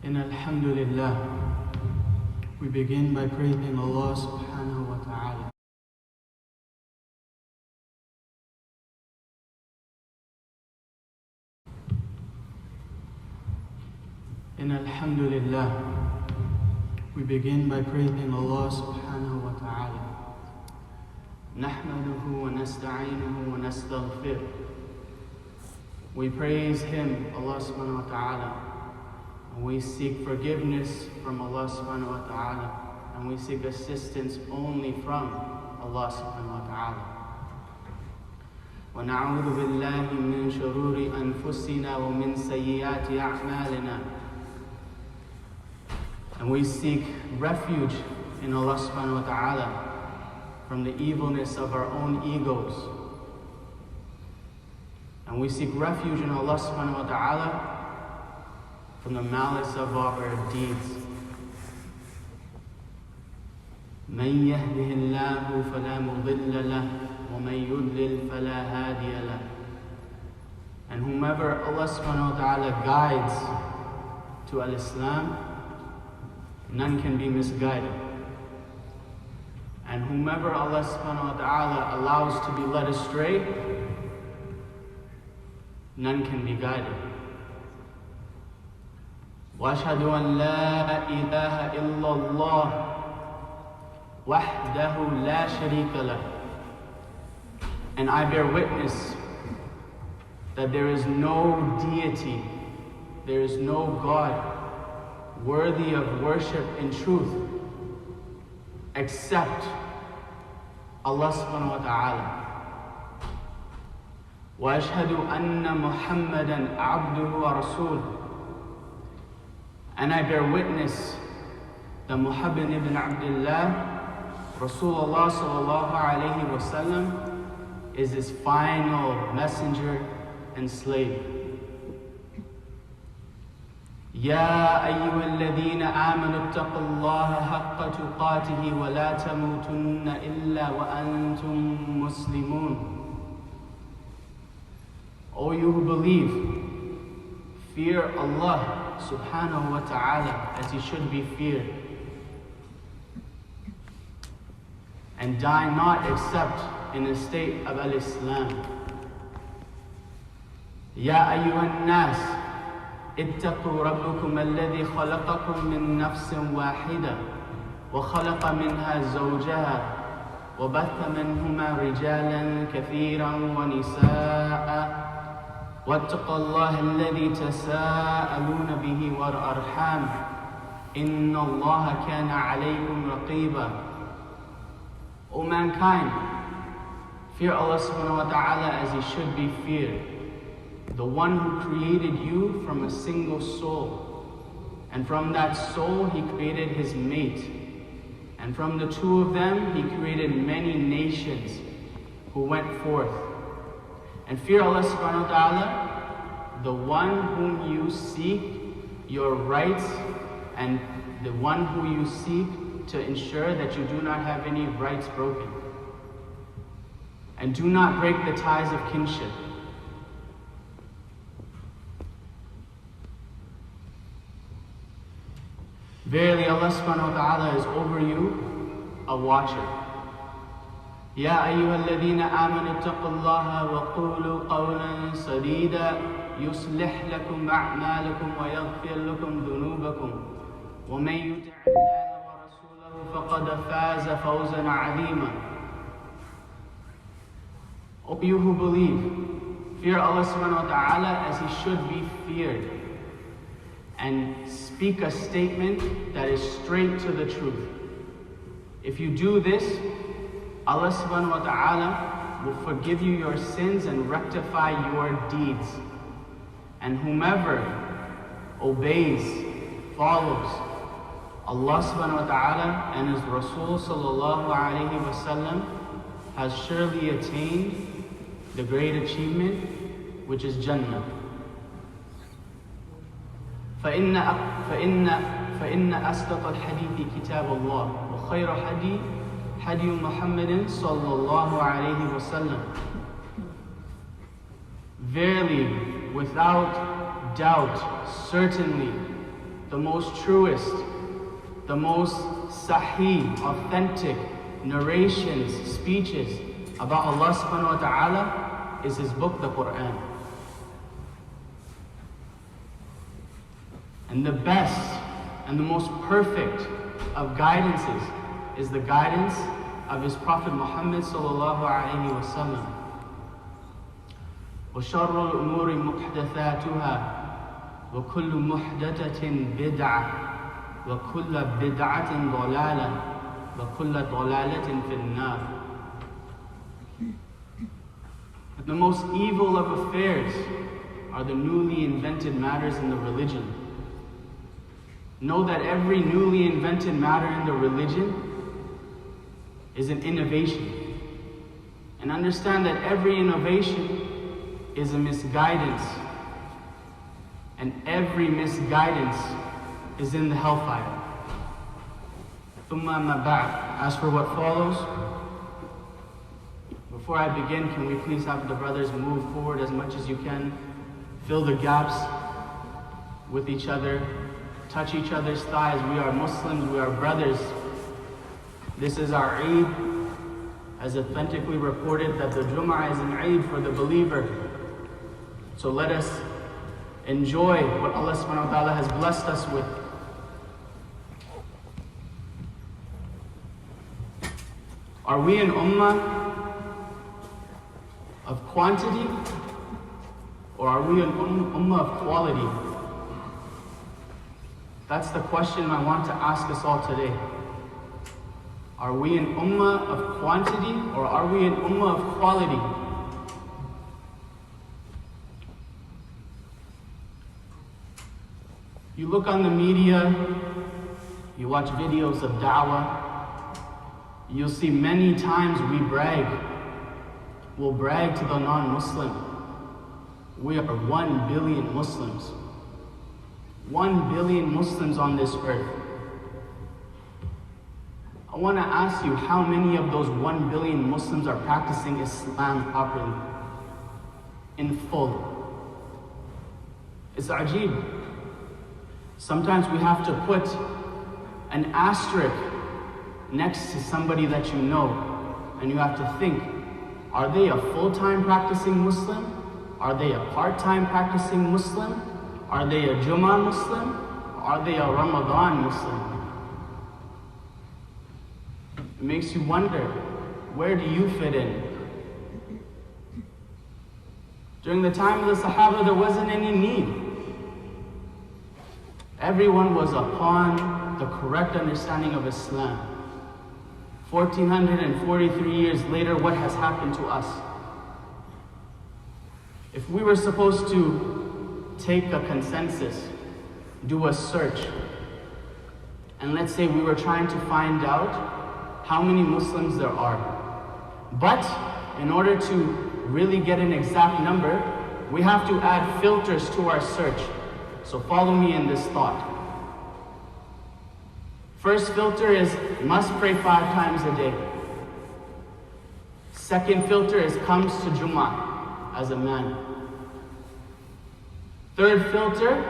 Alhamdulillah, we begin by praising Allah subhanahu wa ta'ala. Alhamdulillah, we begin by praising Allah subhanahu wa ta'ala. Nahmaduhu wa nasta'inuhu wa nastaghfir. We praise Him, Allah subhanahu wa ta'ala. And we seek forgiveness from Allah subhanahu wa ta'ala. And we seek assistance only from Allah subhanahu wa ta'ala. وَنَعُوذُ بِاللَّهِ مِنْ شُرُورِ أَنفُسِنَا وَمِنْ سَيِّئَاتِ أَعْمَالِنَا. And we seek refuge in Allah subhanahu wa ta'ala from the evilness of our own egos. And we seek refuge in Allah subhanahu wa ta'ala from the malice of our deeds. مَنْ يَهْدِهِ اللَّهُ فَلَا مُضِلَّ لَهُ وَمَنْ يُضْلِلْ فَلَا هَادِيَ لَهُ. And whomever Allah subhanahu wa ta'ala guides to al-Islam, none can be misguided. And whomever Allah subhanahu wa ta'ala allows to be led astray, none can be guided. وَأَشْهَدُ أَنْ لَا إِلَهَ إِلَّا اللَّهُ وَحْدَهُ لَا شَرِيكَ لَهُ. And I bear witness that there is no deity, there is no God worthy of worship in truth except Allah subhanahu wa ta'ala. وَأَشْهَدُ أَنَّ مُحَمَّدًا عَبْدُهُ وَرَسُولُهُ. And I bear witness that Muhammad ibn Abdullah, Rasulullah sallallahu alayhi wa sallam, is his final messenger and slave. يا أيها الذين آمنوا اتقوا الله حق تقاته ولا تموتن إلا وأنتم مسلمون. O you who believe, fear Allah subhanahu wa ta'ala as He should be feared, and die not except in a state of al-Islam. يا أيها الناس اتقوا ربكم الذي خلقكم من نفس واحدة وخلق منها زوجها وبث منهما رجالا كثيرا ونساء واتقوا الله الذي تساءلون به والأرحام إن الله كان عليكم رقيبا. O mankind, fear Allah subhanahu wa ta'ala as He should be feared, the one who created you from a single soul, and from that soul He created his mate, and from the two of them He created many nations who went forth. And fear Allah subhanahu wa ta'ala, the one whom you seek your rights and the one who you seek to ensure that you do not have any rights broken. And do not break the ties of kinship. Verily Allah subhanahu wa ta'ala is over you a watcher. يا أيها الذين آمنوا اتقوا الله وقولوا قولا سديدا يصلح لكم أعمالكم ويغفر لكم ذنوبكم ومن يطع الله ورسوله فقد فاز فوزا عظيما. O you who believe, fear Allah subhanahu wa ta'ala as He should be feared, and speak a statement that is straight to the truth. If you do this, Allah subhanahu wa ta'ala will forgive you your sins and rectify your deeds. And whomever obeys, follows Allah subhanahu wa ta'ala and His Rasul sallallahu alayhi wa sallam has surely attained the great achievement, which is Jannah. فإن أصدق الحديث كتاب الله وخير حدي محمد صلى الله عليه وسلم. Verily, without doubt, certainly, the most truest, the most sahih, authentic narrations, speeches about Allah subhanahu wa ta'ala is His book, the Quran. And the best and the most perfect of guidances is the guidance of His Prophet Muhammad sallallahu alayhi wa sallam. وَشَرُّ الْأُمُورِ مُحْدَثَاتُهَا وَكُلُّ مُحْدَثَةٍ بِدْعَةٍ وَكُلَّ بِدْعَةٍ ضَلَالَةٍ وَكُلَّ ضَلَالَةٍ فِي النَّارِ. The most evil of affairs are the newly invented matters in the religion. Know that every newly invented matter in the religion is an innovation. And understand that every innovation is a misguidance. And every misguidance is in the hellfire. ثُمَّ أَمَّا بَعْدُ. As for what follows, before I begin, can we please have the brothers move forward as much as you can, fill the gaps with each other, touch each other's thighs. We are Muslims, we are brothers. This is our Eid, as authentically reported that the Jumu'ah is an Eid for the believer. So let us enjoy what Allah subhanahu wa ta'ala has blessed us with. Are we an ummah of quantity, or are we an ummah of quality? That's the question I want to ask us all today. Are we an ummah of quantity, or are we an ummah of quality? You look on the media, you watch videos of da'wah, you'll see many times we brag. We'll brag to the non-Muslim. We are 1 billion Muslims. 1 billion Muslims on this earth. I want to ask you, how many of those 1 billion Muslims are practicing Islam properly, in full? It's ajib. Sometimes we have to put an asterisk next to somebody that you know, and you have to think, are they a full-time practicing Muslim? Are they a part-time practicing Muslim? Are they a Jumu'ah Muslim? Are they a Ramadan Muslim? It makes you wonder, where do you fit in? During the time of the Sahaba, there wasn't any need. Everyone was upon the correct understanding of Islam. 1443 years later, what has happened to us? If we were supposed to take a consensus, do a search, and let's say we were trying to find out how many Muslims there are. But in order to really get an exact number, we have to add filters to our search. So follow me in this thought. First filter is must pray 5 times a day. Second filter is comes to Jumu'ah as a man. Third filter,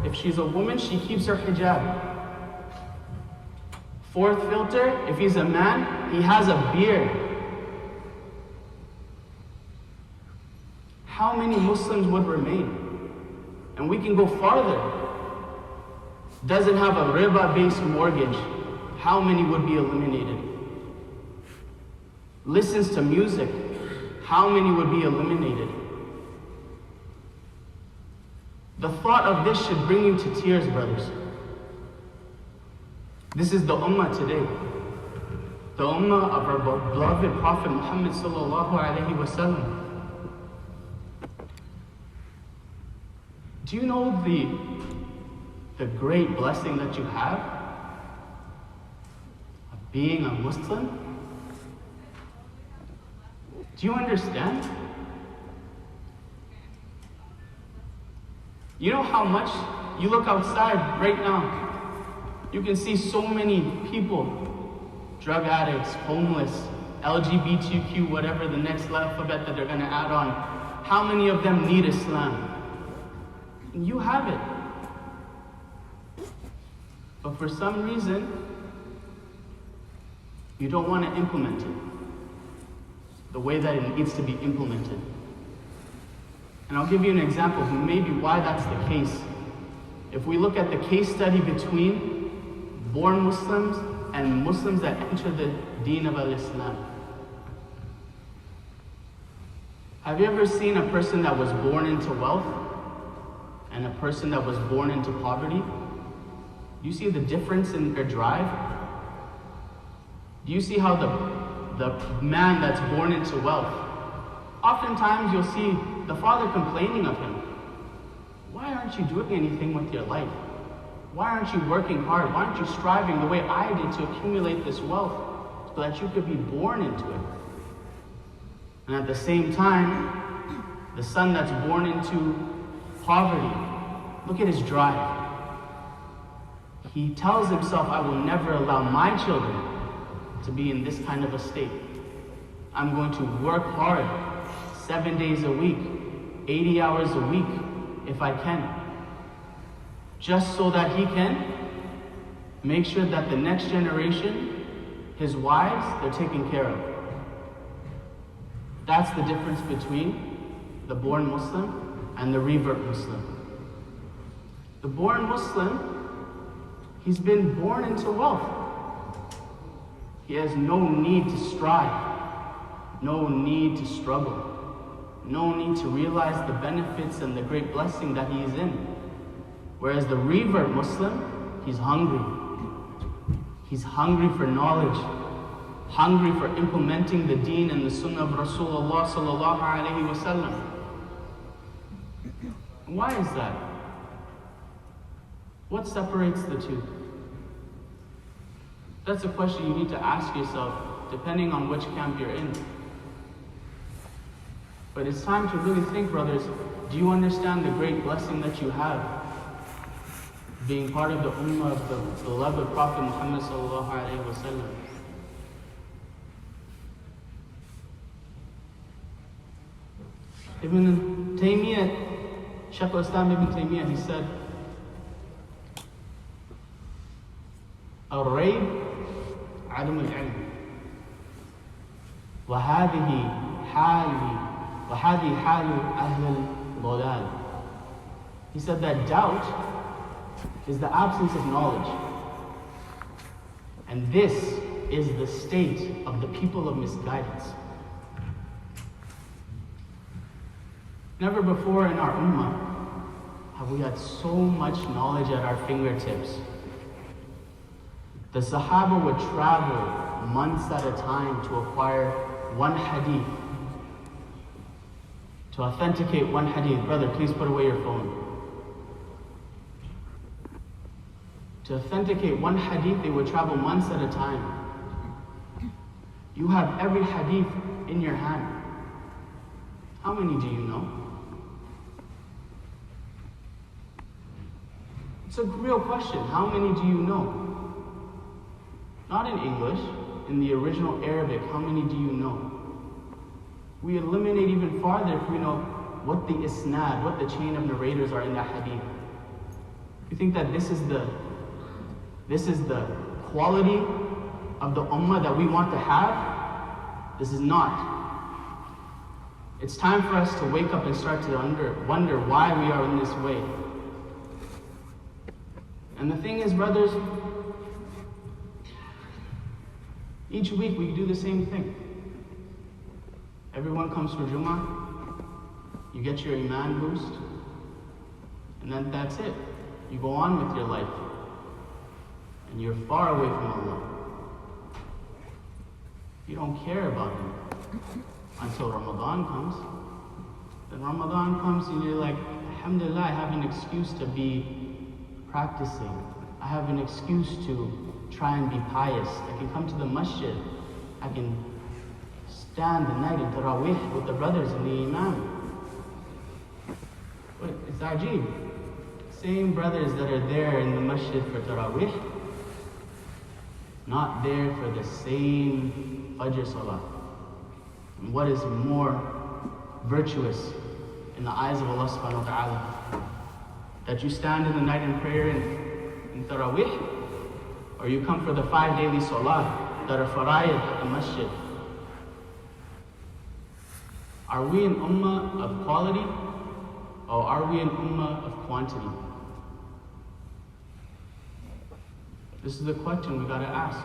if she's a woman, she keeps her hijab. Fourth filter, if he's a man, he has a beard. How many Muslims would remain? And we can go farther. Doesn't have a riba-based mortgage. How many would be eliminated? Listens to music. How many would be eliminated? The thought of this should bring you to tears, brothers. This is the Ummah today. The Ummah of our beloved Prophet Muhammad sallallahu alayhi wa sallam. Do you know the great blessing that you have of being a Muslim? Do you understand? You know how much you look outside right now, you can see so many people, drug addicts, homeless, LGBTQ, whatever the next alphabet that they're going to add on. How many of them need Islam? And you have it. but for some reason, you don't want to implement it the way that it needs to be implemented. And I'll give you an example of maybe why that's the case. If we look at the case study between born Muslims and Muslims that enter the deen of al-Islam. Have you ever seen a person that was born into wealth and a person that was born into poverty? Do you see the difference in their drive? Do you see how the man that's born into wealth, oftentimes you'll see the father complaining of him. Why aren't you doing anything with your life? Why aren't you working hard? Why aren't you striving the way I did to accumulate this wealth so that you could be born into it? And at the same time, the son that's born into poverty, look at his drive. He tells himself, I will never allow my children to be in this kind of a state. I'm going to work hard 7 days a week, 80 hours a week, if I can, just so that he can make sure that the next generation, his wives, they're taken care of. That's the difference between the born Muslim and the revert Muslim. The born Muslim, he's been born into wealth. He has no need to strive, no need to struggle, no need to realize the benefits and the great blessing that he is in. Whereas the revert Muslim, he's hungry. He's hungry for knowledge, hungry for implementing the deen and the sunnah of Rasulullah sallallahu alayhi wasallam. Why is that? What separates the two? That's a question you need to ask yourself, depending on which camp you're in. But it's time to really think, brothers, do you understand the great blessing that you have being part of the Ummah of the beloved Prophet Muhammad sallallahu alayhi wa sallam? Ibn Taymiyyah, Shaykh al-Islam Ibn Taymiyyah, he said, الريب عدم العلم وهذه حال أهل الضلال. He said that doubt is the absence of knowledge, and this is the state of the people of misguidance. Never before in our Ummah have we had so much knowledge at our fingertips. The Sahaba would travel months at a time to acquire one hadith, to authenticate one hadith. Brother, please put away your phone. To authenticate one hadith, they would travel months at a time. You have every hadith in your hand. How many do you know? It's a real question. How many do you know? Not in English, in the original Arabic, how many do you know? We eliminate even farther if we know what the isnad, what the chain of narrators are in that hadith. You think that this is the quality of the ummah that we want to have? This is not. It's time for us to wake up and start to wonder why we are in this way. And the thing is, brothers, each week we do the same thing. Everyone comes for Jumuah, you get your iman boost, and then that's it. You go on with your life, and you're far away from Allah. You don't care about Him until Ramadan comes. Then Ramadan comes and you're like, Alhamdulillah, I have an excuse to be practicing. I have an excuse to try and be pious. I can come to the masjid. I can stand the night in Taraweeh with the brothers and the Imam. But it's Ajyal. Same brothers that are there in the masjid for Taraweeh, not there for the same Fajr Salah. And what is more virtuous in the eyes of Allah subhanahu wa ta'ala? That you stand in the night in prayer in Taraweeh, or you come for the 5 daily salah that are fara'id at the masjid. Are we an ummah of quality, or are we an ummah of quantity? This is the question we gotta ask.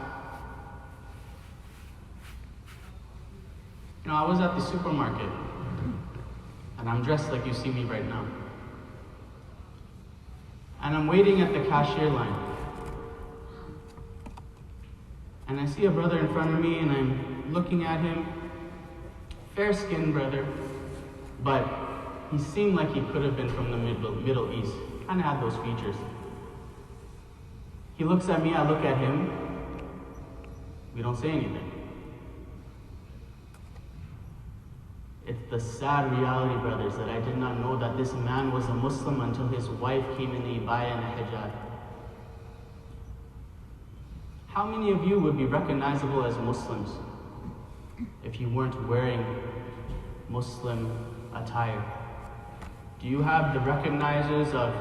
You know, I was at the supermarket, and I'm dressed like you see me right now. And I'm waiting at the cashier line. And I see a brother in front of me, and I'm looking at him. Fair-skinned brother, but he seemed like he could have been from the Middle East. Kind of had those features. He looks at me, I look at him. We don't say anything. It's the sad reality, brothers, that I did not know that this man was a Muslim until his wife came in the ibaya and the hijab. How many of you would be recognizable as Muslims if you weren't wearing Muslim attire? Do you have the recognizers of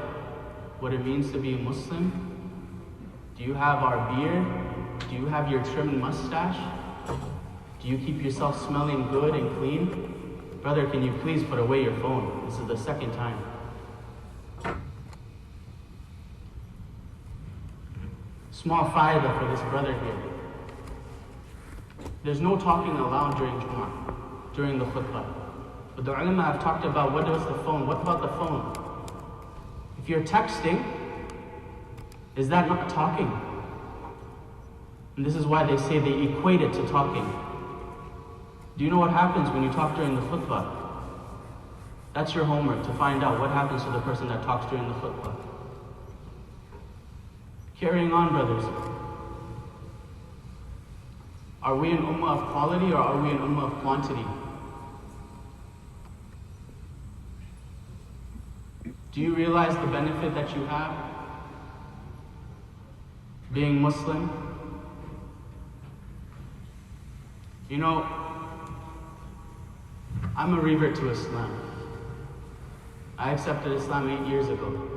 what it means to be a Muslim? Do you have our beard? Do you have your trimmed mustache? Do you keep yourself smelling good and clean? Brother, can you please put away your phone? This is the second time. Small faidah for this brother here. There's no talking allowed during Jumu'ah, during the khutbah. But the ulama have talked about what is the phone. What about the phone? If you're texting, is that not talking? And this is why they say they equate it to talking. Do you know what happens when you talk during the khutbah? That's your homework, to find out what happens to the person that talks during the khutbah. Carrying on, brothers. Are we an ummah of quality, or are we an ummah of quantity? Do you realize the benefit that you have being Muslim? You know, I'm a revert to Islam. I accepted Islam 8 years ago.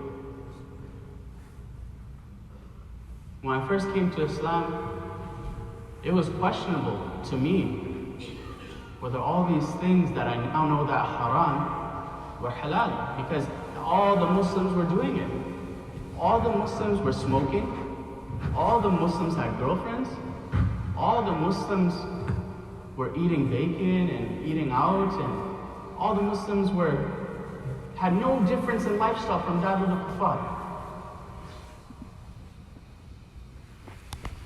When I first came to Islam, it was questionable to me whether all these things that I now know that haram were halal, because all the Muslims were doing it. All the Muslims were smoking. All the Muslims had girlfriends. All the Muslims were eating bacon and eating out, and all the Muslims had no difference in lifestyle from that of the kuffar.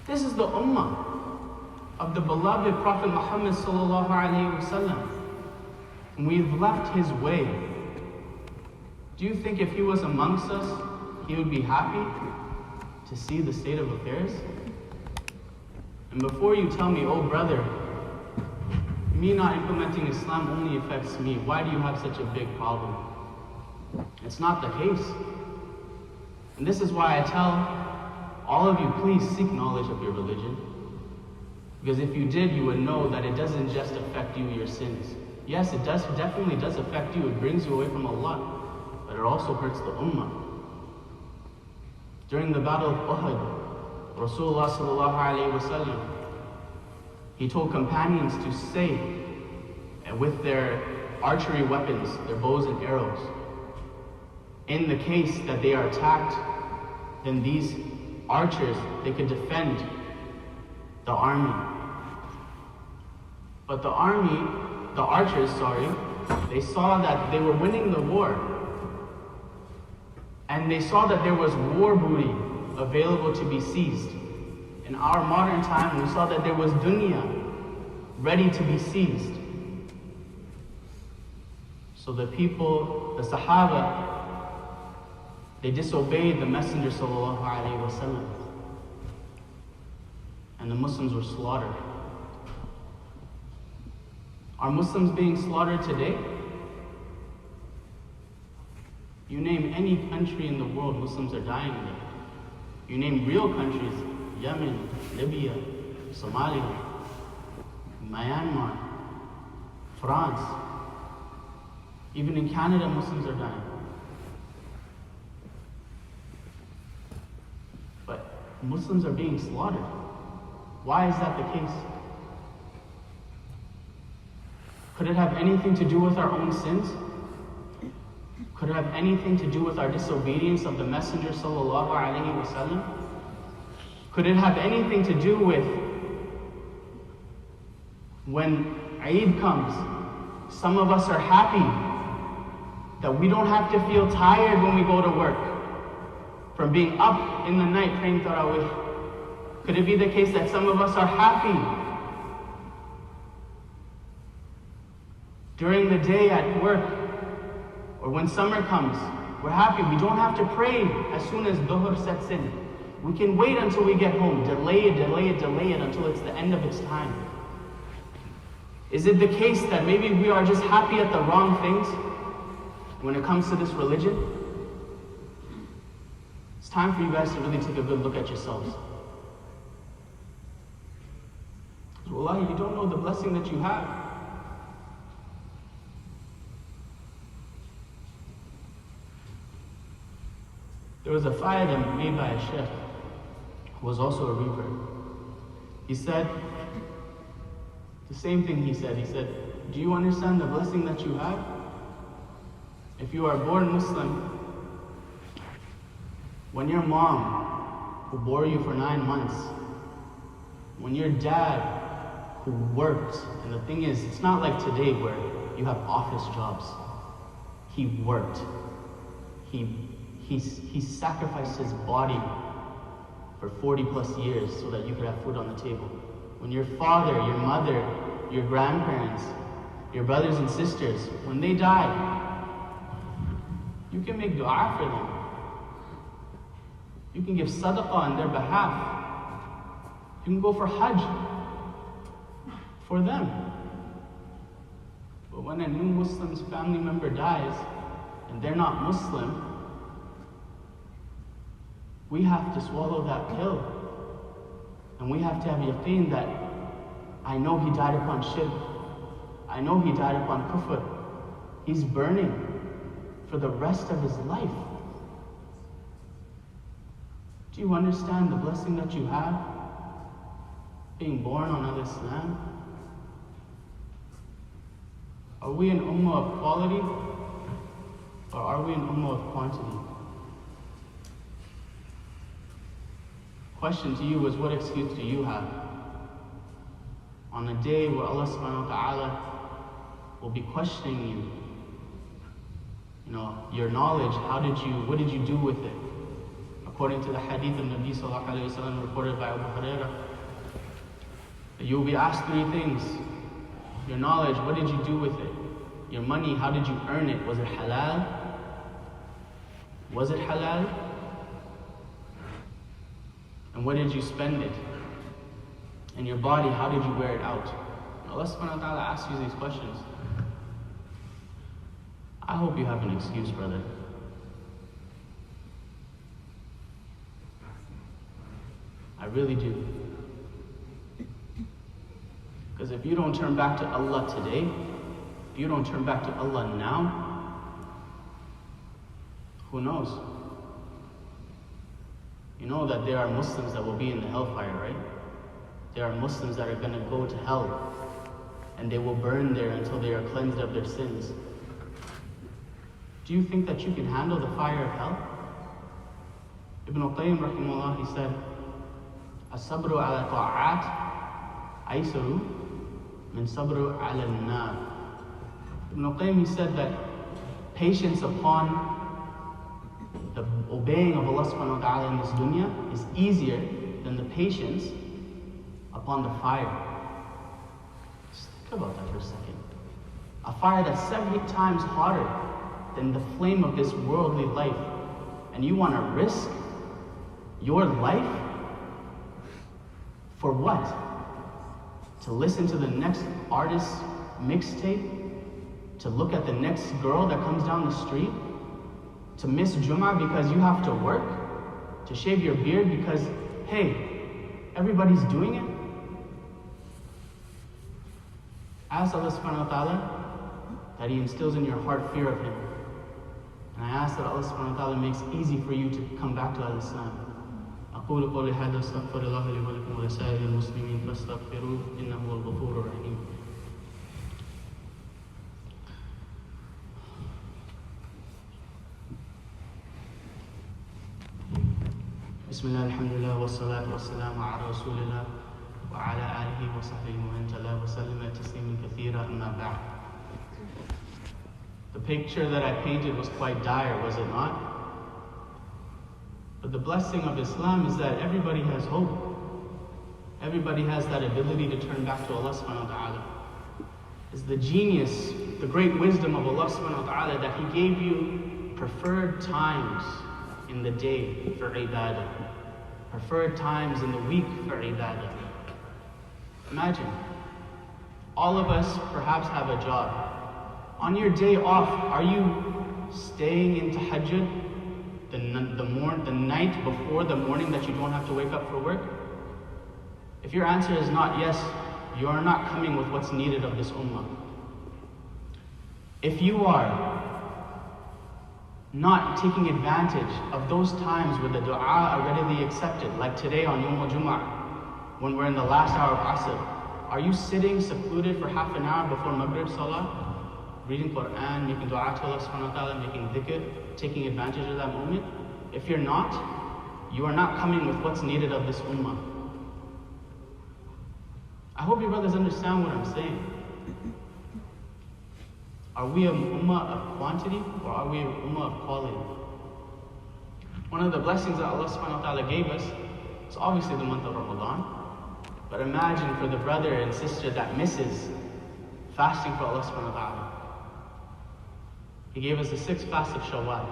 This is the ummah of the beloved Prophet Muhammad sallallahu alaihi wasallam. And we've left his way. Do you think if he was amongst us, he would be happy to see the state of affairs? And before you tell me, oh brother, me not implementing Islam only affects me, why do you have such a big problem? It's not the case. And this is why I tell all of you, please seek knowledge of your religion. Because if you did, you would know that it doesn't just affect you, your sins. Yes, it definitely does affect you. It brings you away from Allah. But it also hurts the ummah. During the battle of Uhud, Rasulullah sallallahu alayhi wasallam, he told companions to say, with their archery weapons, their bows and arrows, in the case that they are attacked, then these archers, they could defend the army. But the archers, they saw that they were winning the war. And they saw that there was war booty available to be seized. In our modern time, we saw that there was dunya ready to be seized. So the people, the Sahaba, they disobeyed the Messenger sallallahu alaihi wasallam, and the Muslims were slaughtered. Are Muslims being slaughtered today? You name any country in the world, Muslims are dying in it. You name real countries, Yemen, Libya, Somalia, Myanmar, France. Even in Canada, Muslims are dying. But Muslims are being slaughtered. Why is that the case? Could it have anything to do with our own sins? Could it have anything to do with our disobedience of the Messenger sallallahu alaihi wasallam? Could it have anything to do with when Eid comes, some of us are happy that we don't have to feel tired when we go to work from being up in the night praying Taraweeh? Could it be the case that some of us are happy during the day at work, or when summer comes, we're happy we don't have to pray as soon as Dhuhr sets in. We can wait until we get home, delay it until it's the end of its time. Is it the case that maybe we are just happy at the wrong things when it comes to this religion? It's time for you guys to really take a good look at yourselves. Because wallahi, you don't know the blessing that you have. There was a fire made by a sheikh who was also a reaper. He said, the same thing he said. He said, do you understand the blessing that you have? If you are born Muslim, when your mom, who bore you for 9 months, when your dad, who worked, and the thing is, it's not like today where you have office jobs. He worked. He sacrificed his body for 40 plus years so that you could have food on the table. When your father, your mother, your grandparents, your brothers and sisters, when they die, you can make dua for them. You can give sadaqah on their behalf. You can go for hajj for them. But when a new Muslim's family member dies and they're not Muslim, we have to swallow that pill. And we have to have yaqeen that I know he died upon shirk. I know he died upon kufr. He's burning for the rest of his life. Do you understand the blessing that you have being born on Al-Islam? Are we an ummah of quality or are we an ummah of quantity? Question to you is, what excuse do you have on a day where Allah subhanahu wa ta'ala will be questioning you? You know, your knowledge, what did you do with it? According to the hadith of Nabi sallallahu alayhi wa sallam reported by Abu Hurairah, that you will be asked 3 things. Your knowledge, what did you do with it? Your money, how did you earn it? Was it halal? Was it halal? And where did you spend it? And your body, how did you wear it out? Allah subhanahu wa ta'ala asks you these questions. I hope you have an excuse, brother. I really do. Because if you don't turn back to Allah today, if you don't turn back to Allah now, who knows? You know that there are Muslims that will be in the hellfire, right? There are Muslims that are going to go to hell and they will burn there until they are cleansed of their sins. Do you think that you can handle the fire of hell? Ibn al-Qayyim rahimahullah, he said, "As-sabru ala ta'at aysaru min sabru ala an-nar." Ibn al-Qayyim, he said that patience upon the obeying of Allah subhanahu wa ta'ala in this dunya is easier than the patience upon the fire. Just think about that for a second. A fire that's 70 times hotter than the flame of this worldly life. And you want to risk your life for what? To listen to the next artist's mixtape? To look at the next girl that comes down the street? To miss Jumu'ah because you have to work? To shave your beard because, hey, everybody's doing it? Ask Allah subhanahu wa ta'ala that He instills in your heart fear of Him. And I ask that Allah subhanahu wa ta'ala makes easy for you to come back to Al-Islam. أقول قولي هذا أستغفر الله لي ولكم ولسائر المسلمين فاستغفروه إنه هو الغفور الرحيم. بسم الله الحمد لله والصلاة والسلام على رسول الله وعلى آله وصحبه ومن تلاه وسلم تسليما كثيرا أما بعد. The picture that I painted was quite dire, was it not? But the blessing of Islam is that everybody has hope. Everybody has that ability to turn back to Allah subhanahu wa ta'ala. It's the genius, the great wisdom of Allah subhanahu wa ta'ala that He gave you preferred times in the day for ibadah, preferred times in the week for ibadah. Imagine, all of us perhaps have a job. On your day off, are you staying in tahajjud the night before the morning that you don't have to wake up for work? If your answer is not yes, you are not coming with what's needed of this ummah. If you are not taking advantage of those times where the dua are readily accepted, like today on Jumuah, when we're in the last hour of Asr, are you sitting secluded for half an hour before Maghrib Salah, reading Quran, making dua to Allah subhanahu wa ta'ala, making dhikr, taking advantage of that moment? If you're not, you are not coming with what's needed of this ummah. I hope you brothers understand what I'm saying. Are we a ummah of quantity or are we a ummah of quality? One of the blessings that Allah subhanahu wa ta'ala gave us is obviously the month of Ramadan. But imagine for the brother and sister that misses fasting for Allah subhanahu wa ta'ala. He gave us the 6th fast of Shawwal.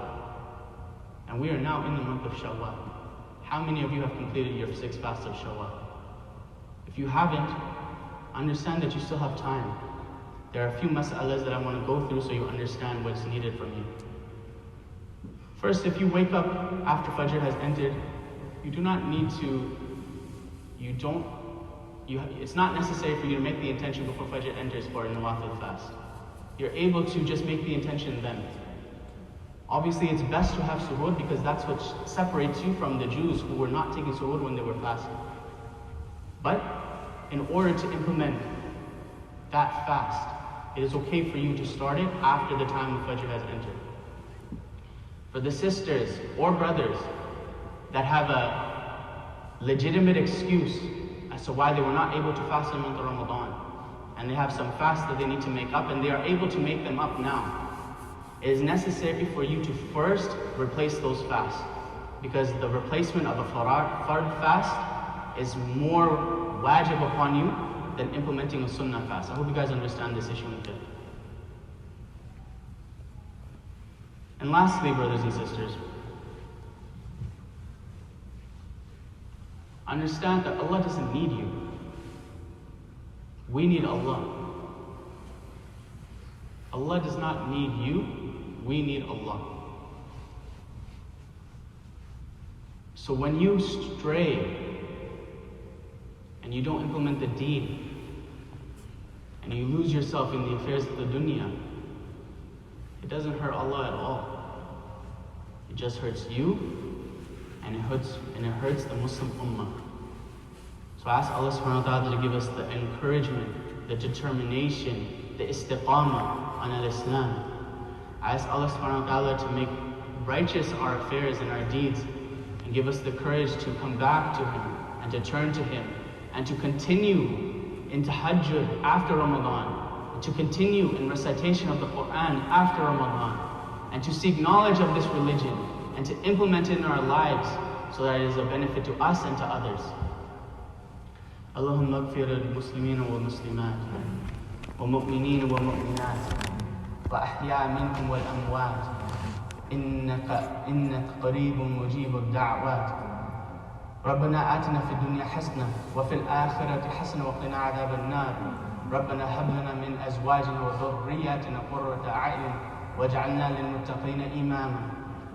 And we are now in the month of Shawwal. How many of you have completed your 6th fast of Shawwal? If you haven't, understand that you still have time. There are a few mas'alas that I want to go through so you understand what's needed from you. First, if you wake up after Fajr has entered, you do not need to, it's not necessary for you to make the intention before Fajr enters for a nawafil fast. You're able to just make the intention then. Obviously, it's best to have suhoor because that's what separates you from the Jews who were not taking suhoor when they were fasting. But in order to implement that fast, it is okay for you to start it after the time of Fajr has entered. For the sisters or brothers that have a legitimate excuse as to why they were not able to fast in the month of Ramadan, and they have some fasts that they need to make up, and they are able to make them up now, it is necessary for you to first replace those fasts, because the replacement of a fard fast is more wajib upon you than implementing a sunnah fast. I hope you guys understand this issue in fiqh. And lastly, brothers and sisters, understand that Allah doesn't need you. We need Allah. Allah does not need you, we need Allah. So when you stray and you don't implement the deen, and you lose yourself in the affairs of the dunya, it doesn't hurt Allah at all. It just hurts you, and it hurts the Muslim Ummah. So I ask Allah subhanahu wa ta'ala to give us the encouragement, the determination, the istiqamah on al-Islam. I ask Allah subhanahu wa ta'ala to make righteous our affairs and our deeds, and give us the courage to come back to Him, and to turn to Him, and to continue in tahajjud after Ramadan, and to continue in recitation of the Quran after Ramadan, and to seek knowledge of this religion, and to implement it in our lives so that it is a benefit to us and to others. اللهم اغفر للمسلمين والمسلمات والمؤمنين والمؤمنات وأحياء منكم والأموات إنك قريب مجيب الدعوات ربنا آتنا في الدنيا حسنة وفي الآخرة حسنة وقنا عذاب النار ربنا هب لنا من أزواجنا وذرياتنا قرة أعين واجعلنا للمتقين إماما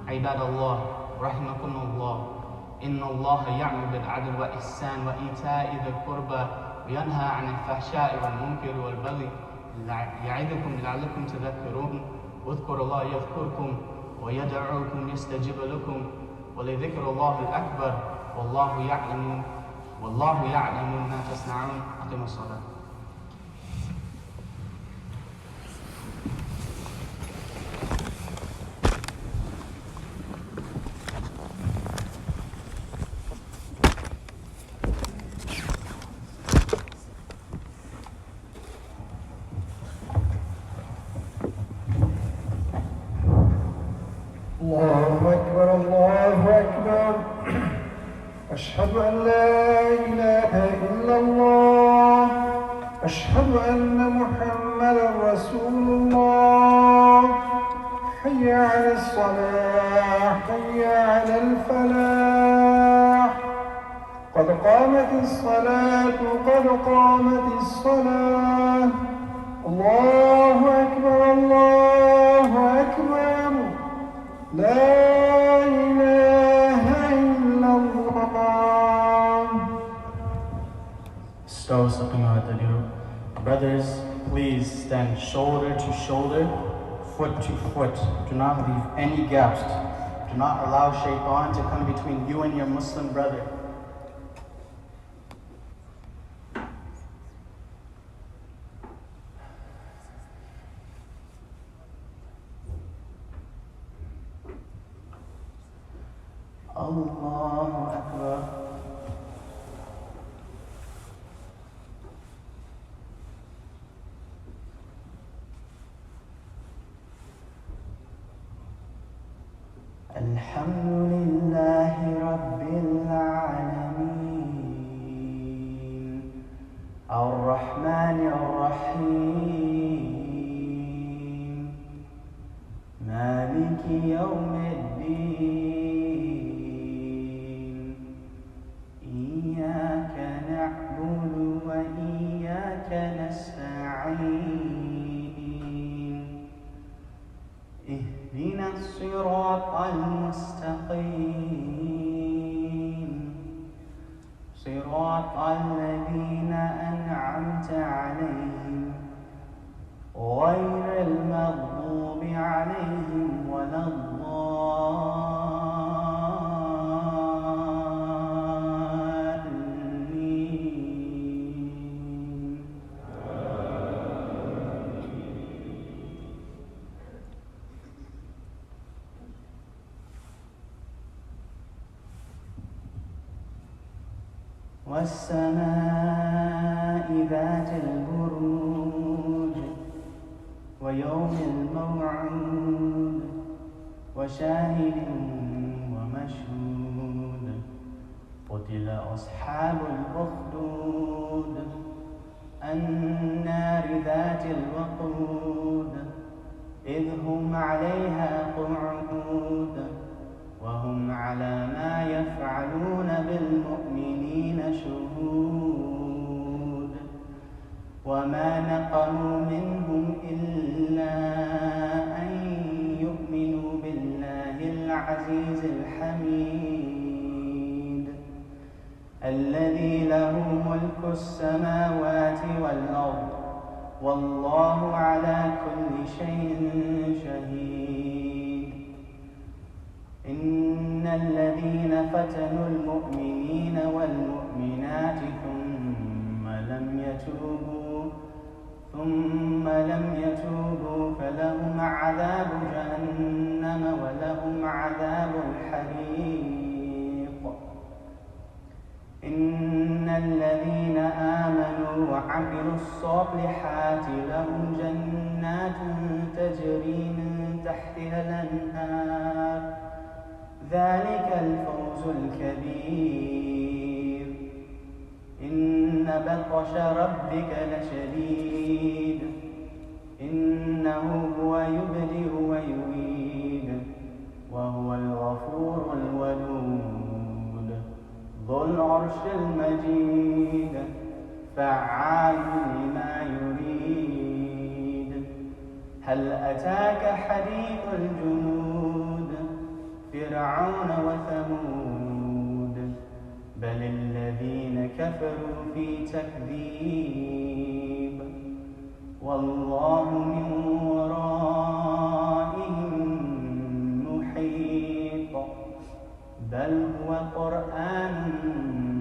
عباد الله رحمكم الله إن الله يأمر بالعدل والإحسان وإيتاء ذي القربى وينهى عن الفحشاء والمنكر والبغي يعظكم لعلكم تذكرون واذكروا الله يذكركم ويدعوكم يستجب لكم ولذكر الله الأكبر والله يعلم ما تصنعون. أقيموا الصلاة. الله أكبر الله أكبر. أشهد أن لا إله إلا الله. أشهد أن محمدا رسول الله. حي على الصلاة حي على الفلاح. قد قامت الصلاة قد قامت الصلاة. الله أكبر الله أكبر. لا إله إلا الله. Brothers, please stand shoulder to shoulder, foot to foot. Do not leave any gaps. Do not allow shaitan to come between you and your Muslim brother. Allahu Akbar. Alhamdulillahi Rabbil Alameen. Ar-Rahmani Ar-Rahim. Maliki Yawmiddin. إياك نعبد وإياك نستعين. اهدنا الصراط المستقيم صراط الذين أنعمت عليهم غير المغضوب عليهم ولا والسماء ذات البروج ويوم الموعود وشاهد ومشهود. قتل أصحاب الأخدود النار ذات الوقود إذ هم عليها قعود وهم على ما يفعلون بالمؤمنين شهود. وما نقموا منهم إلا أن يؤمنوا بالله العزيز الحميد الذي له ملك السماوات والأرض والله على كل شيء شهيد. إن الذين فتنوا المؤمنين والمؤمنات ثم لم يتوبوا فلهم عذاب جهنم ولهم عذاب الحريق. إن الذين آمنوا وعملوا الصالحات لهم جنات تجري من تحتها الأنهار ذلك الفوز الكبير. إن بطش ربك لشديد إنه هو يبدئ ويعيد وهو الغفور الودود ذو العرش المجيد فعال لما يريد. هل أتاك حديث الجنود فرعون وثمود بل الذين كفروا في تكذيب والله من ورائهم محيط. لقرآن